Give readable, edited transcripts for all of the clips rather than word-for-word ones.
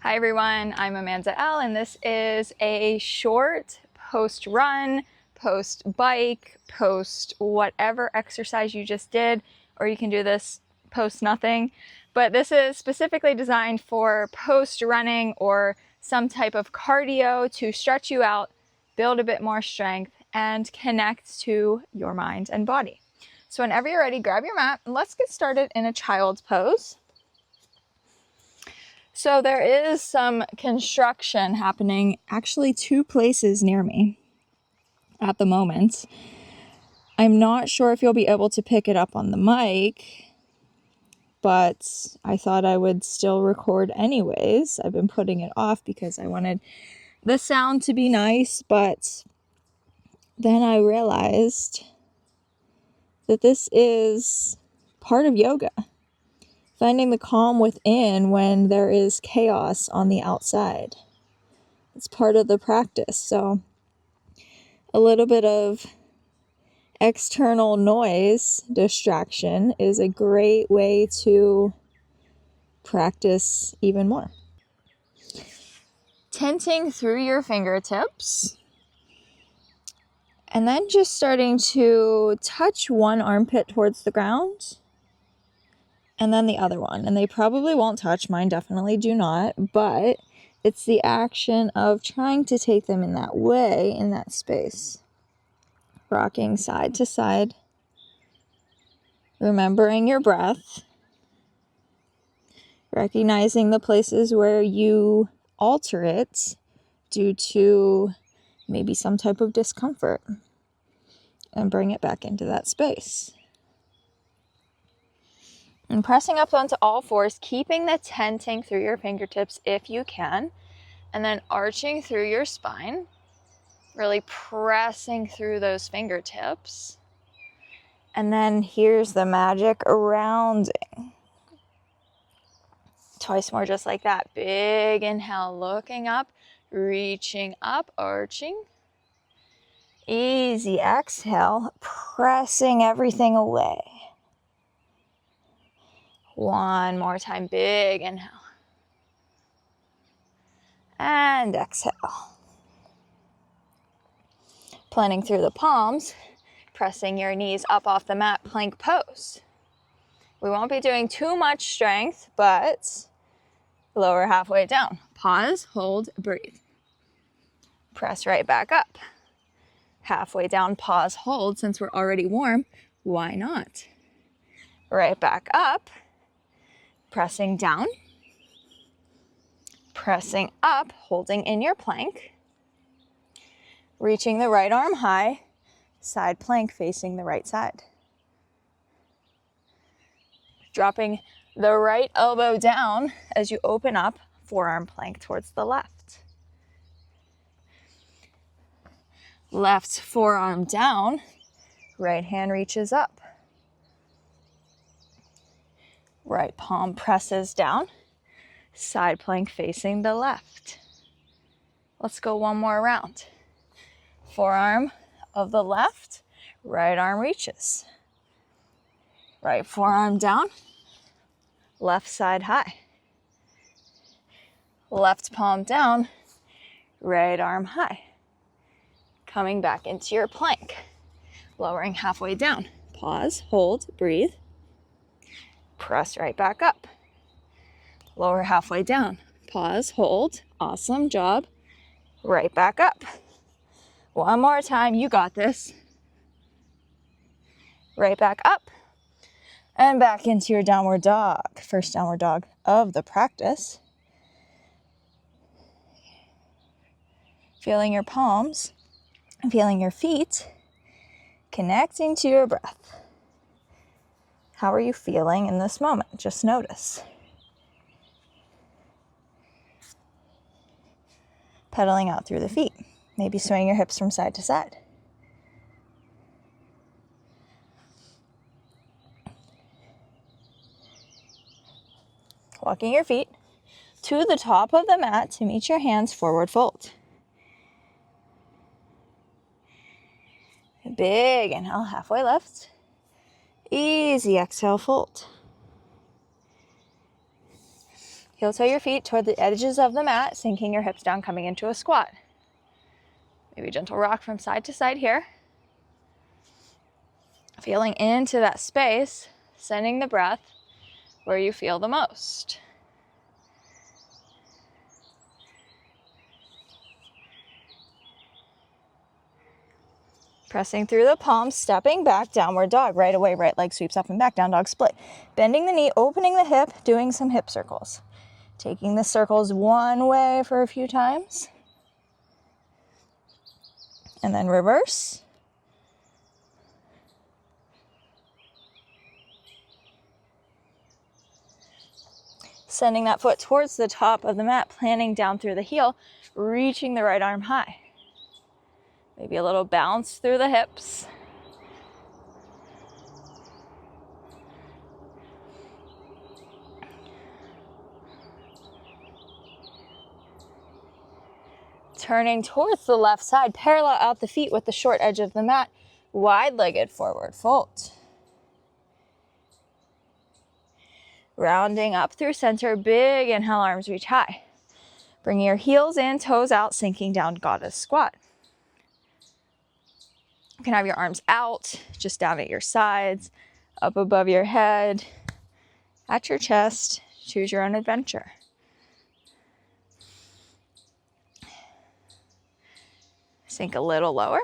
Hi everyone, I'm Amanda L, and this is a short post-run, post-bike, post whatever exercise you just did, or you can do this post-nothing. But this is specifically designed for post-running or some type of cardio to stretch you out, build a bit more strength, and connect to your mind and body. So whenever you're ready, grab your mat and let's get started in a child's pose. So there is some construction happening, actually 2 places near me at the moment. I'm not sure if you'll be able to pick it up on the mic, but I thought I would still record anyways. I've been putting it off because I wanted the sound to be nice, but then I realized that this is part of yoga. Finding the calm within when there is chaos on the outside. It's part of the practice. So a little bit of external noise distraction is a great way to practice even more. Tenting through your fingertips. And then just starting to touch one armpit towards the ground. And then the other one. And they probably won't touch. Mine definitely do not. But it's the action of trying to take them in that way, in that space. Rocking side to side. Remembering your breath. Recognizing the places where you alter it due to maybe some type of discomfort. And bring it back into that space. And pressing up onto all fours, keeping the tenting through your fingertips if you can. And then arching through your spine. Really pressing through those fingertips. And then here's the magic, rounding. Twice more just like that. Big inhale, looking up, reaching up, arching. Easy exhale, pressing everything away. One more time, big inhale. And exhale. Planting through the palms, pressing your knees up off the mat, plank pose. We won't be doing too much strength, but lower halfway down. Pause, hold, breathe. Press right back up. Halfway down, pause, hold. Since we're already warm, why not? Right back up. Pressing down. Pressing up, holding in your plank. Reaching the right arm high. Side plank facing the right side. Dropping the right elbow down as you open up, forearm plank towards the left. Left forearm down, right hand reaches up. Right palm presses down, side plank facing the left. Let's go one more round. Forearm of the left, right arm reaches. Right forearm down, left side high. Left palm down, right arm high. Coming back into your plank. Lowering halfway down. Pause, hold, breathe. Press right back up. Lower halfway down. Pause, hold. Awesome job. Right back up. One more time, you got this. Right back up. And back into your downward dog. First downward dog of the practice. Feeling your palms, feeling your feet, connecting to your breath. How are you feeling in this moment? Just notice. Pedaling out through the feet. Maybe swaying your hips from side to side. Walking your feet to the top of the mat to meet your hands, forward fold. Big inhale, halfway left. Easy exhale, fold. Heel toe your feet toward the edges of the mat, sinking your hips down, coming into a squat. Maybe gentle rock from side to side here. Feeling into that space, sending the breath where you feel the most. Pressing through the palms, stepping back, downward dog. Right away, right leg sweeps up and back, down dog split. Bending the knee, opening the hip, doing some hip circles. Taking the circles one way for a few times. And then reverse. Sending that foot towards the top of the mat, planting down through the heel, reaching the right arm high. Maybe a little bounce through the hips. Turning towards the left side, parallel out the feet with the short edge of the mat, wide-legged forward fold. Rounding up through center, big inhale, arms reach high. Bring your heels in, toes out, sinking down, goddess squat. You can have your arms out, just down at your sides, up above your head, at your chest. Choose your own adventure. Sink a little lower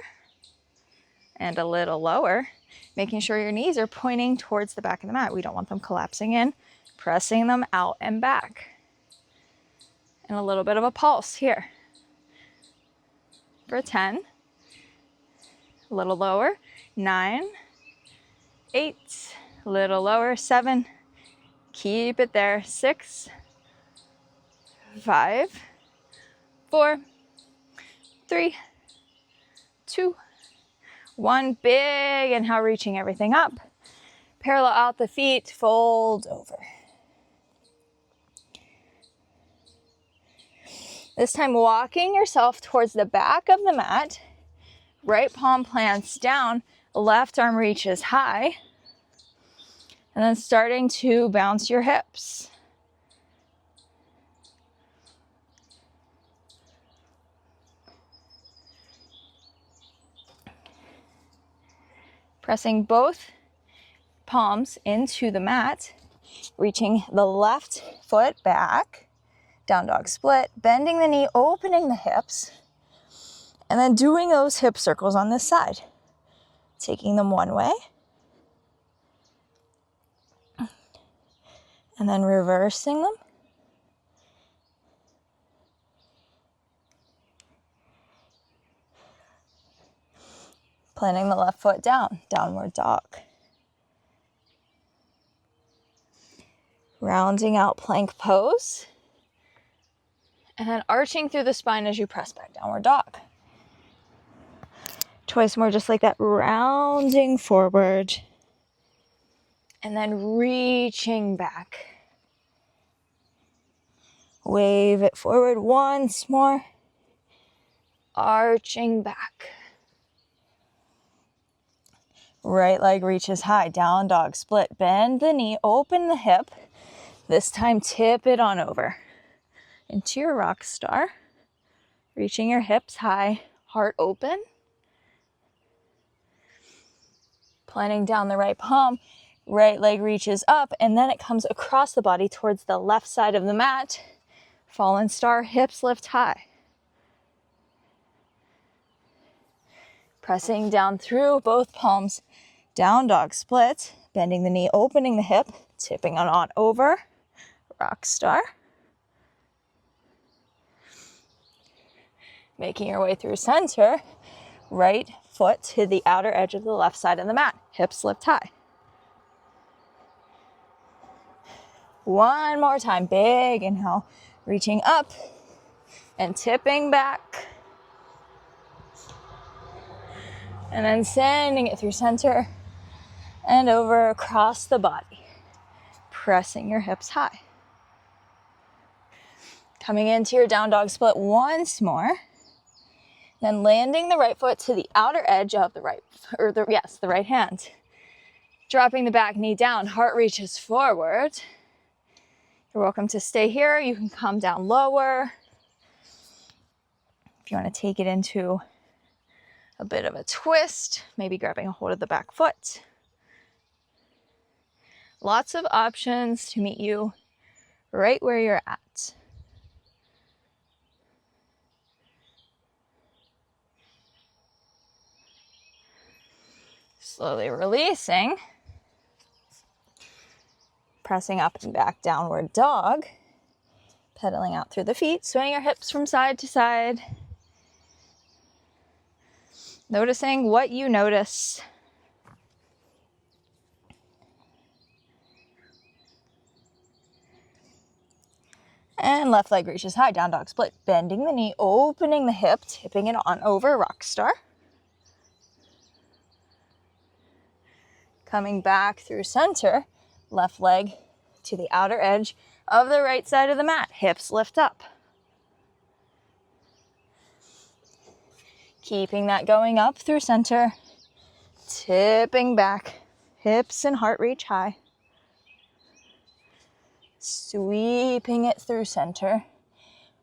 and a little lower, making sure your knees are pointing towards the back of the mat. We don't want them collapsing in, pressing them out and back. And a little bit of a pulse here. For 10. A little lower, 9, 8, a little lower, 7, keep it there, 6, 5, 4, 3, 2, 1, big inhale, reaching everything up, parallel out the feet, fold over. This time walking yourself towards the back of the mat. Right palm plants down, left arm reaches high, and then starting to bounce your hips. Pressing both palms into the mat, reaching the left foot back, down dog split, bending the knee, opening the hips, and then doing those hip circles on this side. Taking them one way. And then reversing them. Planting the left foot down, downward dog. Rounding out plank pose. And then arching through the spine as you press back, downward dog. Twice more, just like that, rounding forward and then reaching back. Wave it forward once more, arching back. Right leg reaches high, down dog split, bend the knee, open the hip. This time tip it on over into your rock star, reaching your hips high, heart open. Planting down the right palm, right leg reaches up, and then it comes across the body towards the left side of the mat. Fallen star, hips lift high. Pressing down through both palms, down dog split, bending the knee, opening the hip, tipping on over, rock star. Making your way through center, right foot to the outer edge of the left side of the mat. Hips lift high. One more time. Big inhale. Reaching up and tipping back. And then sending it through center and over across the body. Pressing your hips high. Coming into your down dog split once more. Then landing the right foot to the outer edge of the right hand. Dropping the back knee down, heart reaches forward. You're welcome to stay here. You can come down lower. If you want to take it into a bit of a twist, maybe grabbing a hold of the back foot. Lots of options to meet you right where you're at. Slowly releasing. Pressing up and back, downward dog. Pedaling out through the feet, swaying your hips from side to side. Noticing what you notice. And left leg reaches high, down dog split. Bending the knee, opening the hip, tipping it on over, rock star. Coming back through center, left leg to the outer edge of the right side of the mat. Hips lift up. Keeping that going up through center, tipping back, hips and heart reach high. Sweeping it through center,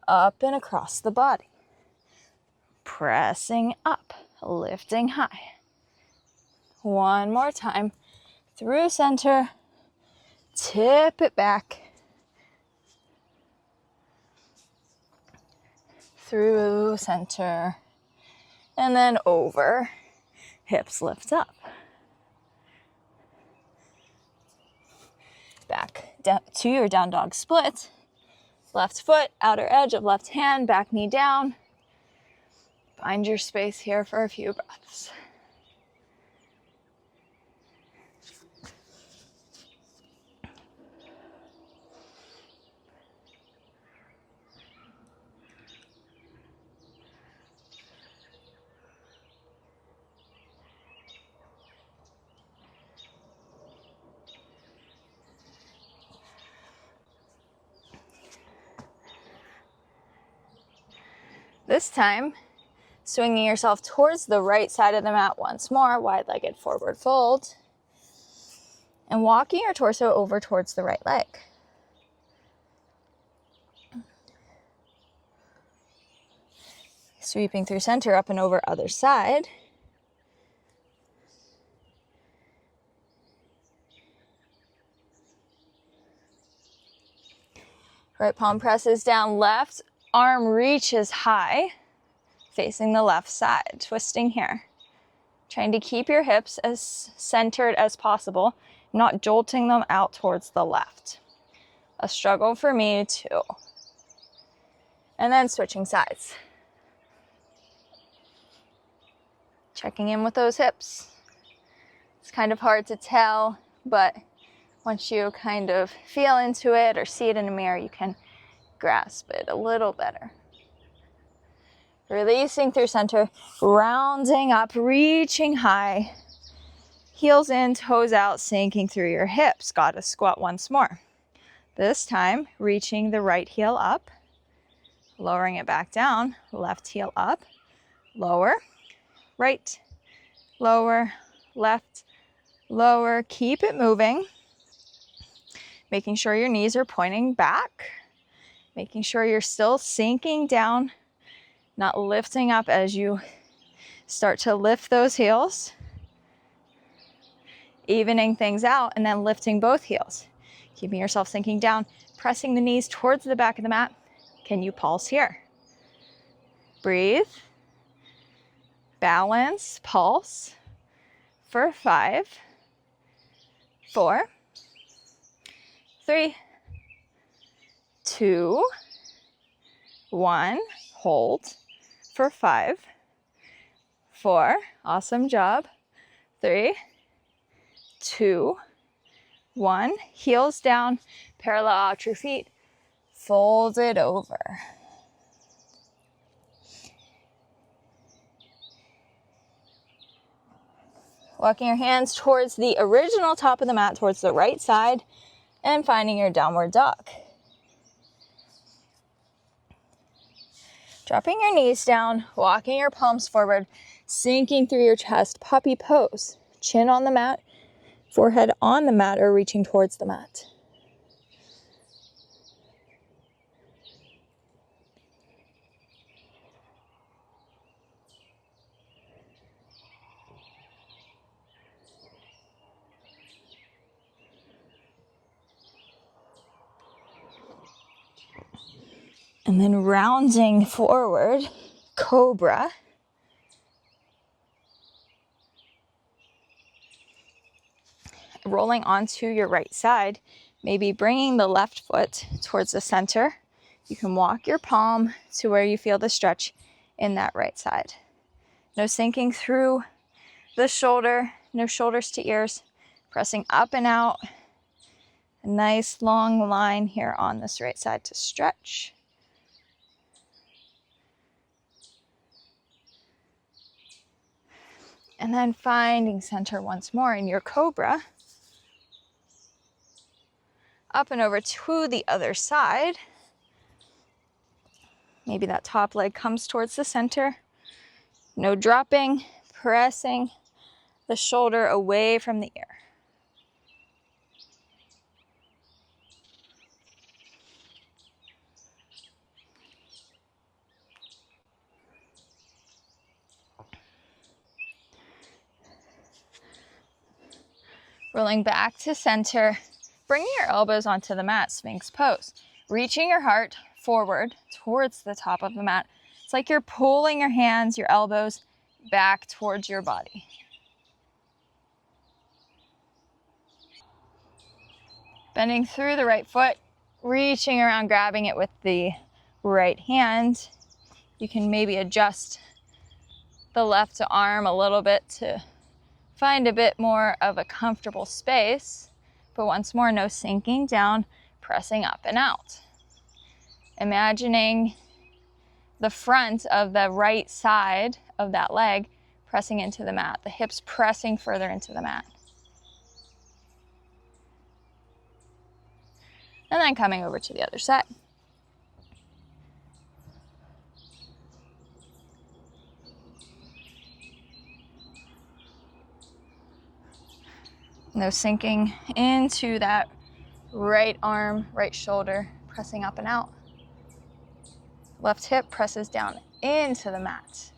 up and across the body. Pressing up, lifting high. One more time, through center, tip it back. Through center, and then over, hips lift up. Back down to your down dog split. Left foot, outer edge of left hand, back knee down. Find your space here for a few breaths. This time, swinging yourself towards the right side of the mat once more, wide-legged forward fold, and walking your torso over towards the right leg. Sweeping through center, up and over other side. Right palm presses down, left arm reaches high, facing the left side, twisting here. Trying to keep your hips as centered as possible, not jolting them out towards the left. A struggle for me too. And then switching sides. Checking in with those hips. It's kind of hard to tell, but once you kind of feel into it or see it in a mirror, you can grasp it a little better. Releasing through center, rounding up, reaching high. Heels in, toes out, sinking through your hips. Gotta squat once more. This time, reaching the right heel up, lowering it back down, left heel up, lower, right, lower, left, lower. Keep it moving. Making sure your knees are pointing back. Making sure you're still sinking down, not lifting up as you start to lift those heels. Evening things out and then lifting both heels. Keeping yourself sinking down, pressing the knees towards the back of the mat. Can you pulse here? Breathe. Balance, pulse for 5, 4, 3, 2, 1. Hold for 5, 4. Awesome job. 3, 2, 1. Heels down, parallel out your feet. Fold it over. Walking your hands towards the original top of the mat, towards the right side, and finding your downward dog. Dropping your knees down, walking your palms forward, sinking through your chest, puppy pose. Chin on the mat, forehead on the mat or reaching towards the mat. And then rounding forward, cobra. Rolling onto your right side, maybe bringing the left foot towards the center. You can walk your palm to where you feel the stretch in that right side. No sinking through the shoulder, no shoulders to ears, pressing up and out. A nice long line here on this right side to stretch. And then finding center once more in your cobra. Up and over to the other side. Maybe that top leg comes towards the center. No dropping, pressing the shoulder away from the ear. Rolling back to center, bringing your elbows onto the mat, Sphinx pose. Reaching your heart forward towards the top of the mat. It's like you're pulling your hands, your elbows back towards your body. Bending through the right foot, reaching around, grabbing it with the right hand. You can maybe adjust the left arm a little bit to find a bit more of a comfortable space. But once more, no sinking down, pressing up and out. Imagining the front of the right side of that leg pressing into the mat, the hips pressing further into the mat. And then coming over to the other side. No sinking into that right arm, right shoulder, pressing up and out. Left hip presses down into the mat.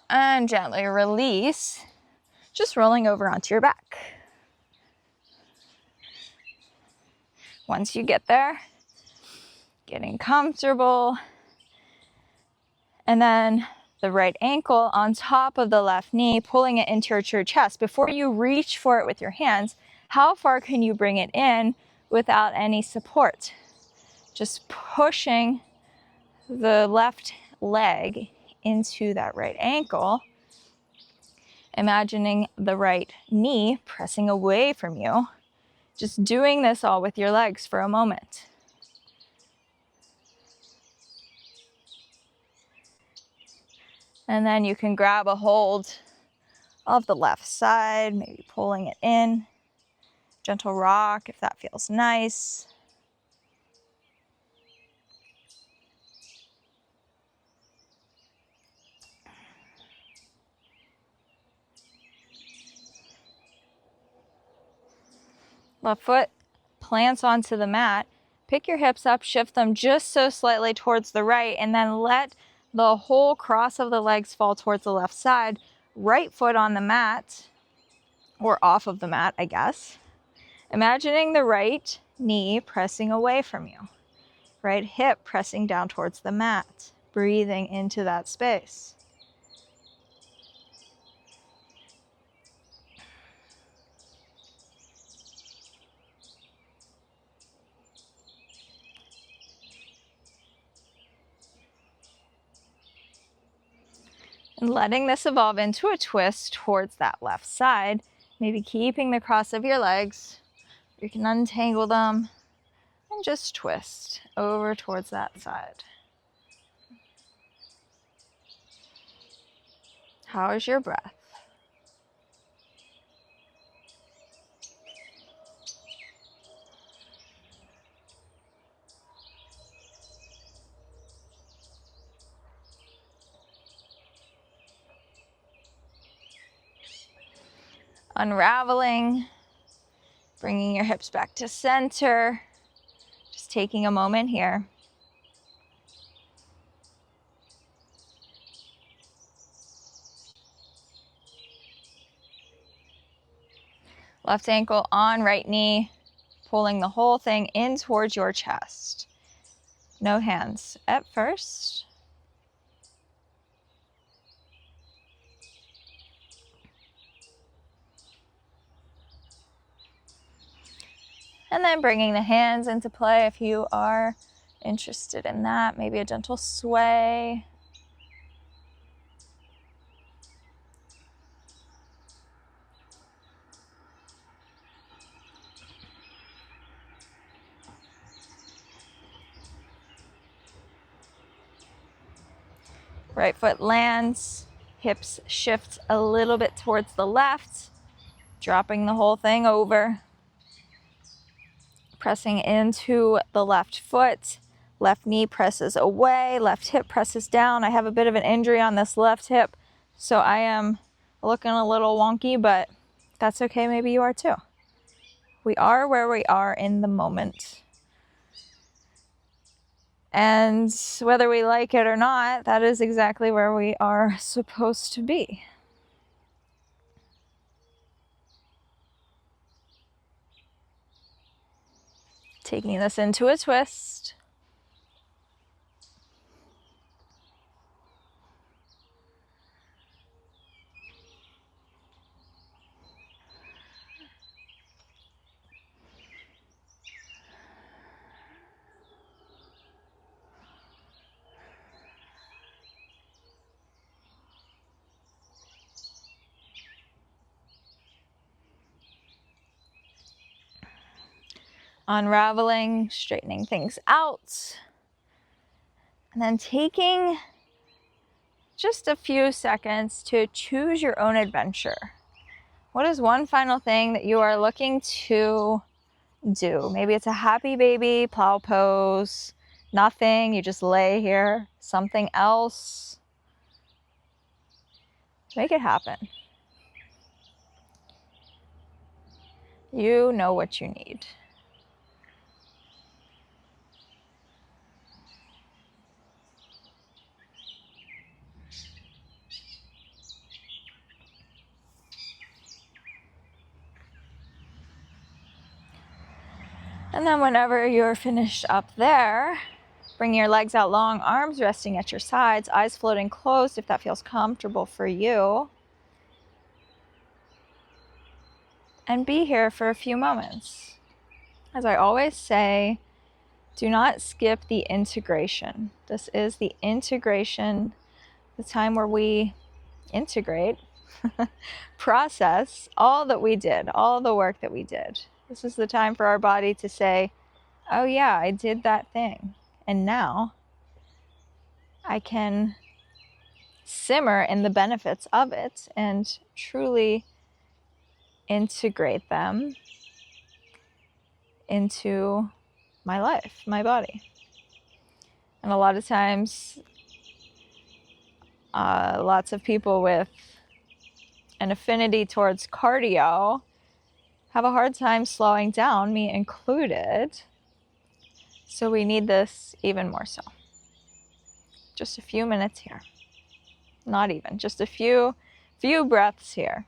And gently release, just rolling over onto your back. Once you get there, getting comfortable, and then the right ankle on top of the left knee, pulling it into your true chest. Before you reach for it with your hands, how far can you bring it in without any support? Just pushing the left leg into that right ankle, imagining the right knee pressing away from you. Just doing this all with your legs for a moment. And then you can grab a hold of the left side, maybe pulling it in. Gentle rock if that feels nice. Left foot plants onto the mat. Pick your hips up, shift them just so slightly towards the right, and then let the whole cross of the legs fall towards the left side. Right foot on the mat, or off of the mat, I guess. Imagining the right knee pressing away from you. Right hip pressing down towards the mat. Breathing into that space. And letting this evolve into a twist towards that left side, maybe keeping the cross of your legs. You can untangle them and just twist over towards that side. How is your breath? Unraveling, bringing your hips back to center, just taking a moment here. Left ankle on right knee, pulling the whole thing in towards your chest. No hands at first. And then bringing the hands into play if you are interested in that. Maybe a gentle sway. Right foot lands, hips shift a little bit towards the left, dropping the whole thing over. Pressing into the left foot, left knee presses away, left hip presses down. I have a bit of an injury on this left hip, so I am looking a little wonky, but that's okay, maybe you are too. We are where we are in the moment. And whether we like it or not, that is exactly where we are supposed to be. Taking this into a twist. Unraveling, straightening things out, and then taking just a few seconds to choose your own adventure. What is one final thing that you are looking to do? Maybe it's a happy baby, plow pose, nothing, you just lay here, something else. Make it happen. You know what you need. And then whenever you're finished up there, bring your legs out long, arms resting at your sides, eyes floating closed if that feels comfortable for you. And be here for a few moments. As I always say, do not skip the integration. This is the integration, the time where we integrate, process all that we did, all the work that we did. This is the time for our body to say, oh yeah, I did that thing. And now I can simmer in the benefits of it and truly integrate them into my life, my body. And a lot of times, lots of people with an affinity towards cardio have a hard time slowing down, me included. So we need this even more so. Just a few minutes here. Not even, just a few breaths here.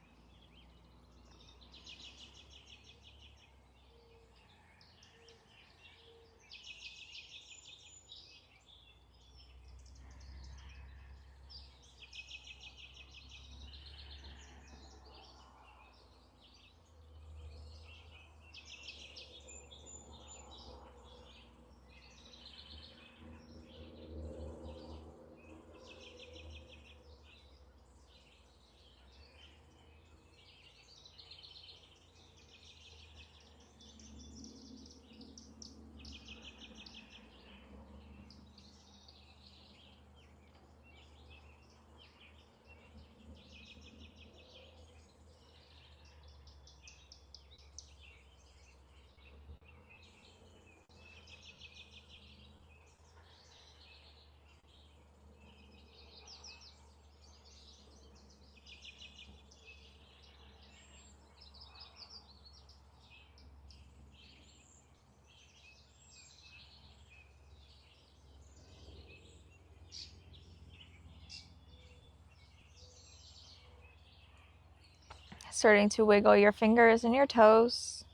Starting to wiggle your fingers and your toes,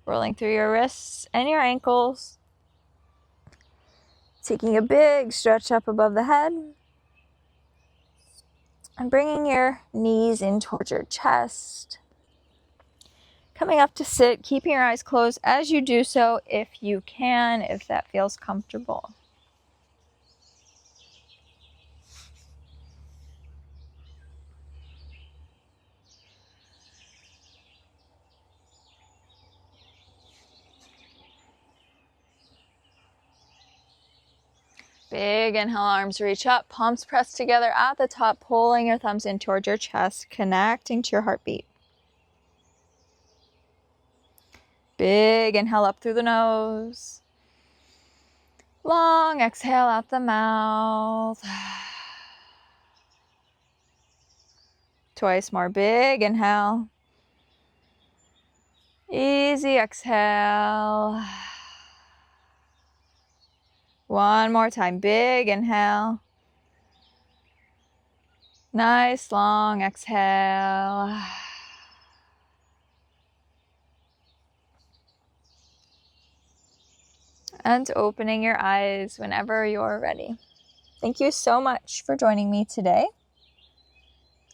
rolling through your wrists and your ankles. Taking a big stretch up above the head. And bringing your knees in towards your chest. Coming up to sit, keeping your eyes closed as you do so if you can, if that feels comfortable. Big inhale, arms reach up, palms pressed together at the top, pulling your thumbs in towards your chest, connecting to your heartbeat. Big inhale up through the nose. Long exhale out the mouth. Twice more. Big inhale. Easy exhale. One more time. Big inhale. Nice long exhale. And opening your eyes whenever you're ready. Thank you so much for joining me today.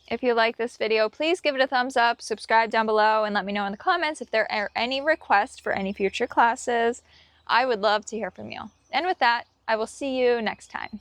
If you like this video, please give it a thumbs up, subscribe down below, and let me know in the comments if there are any requests for any future classes. I would love to hear from you. And with that, I will see you next time.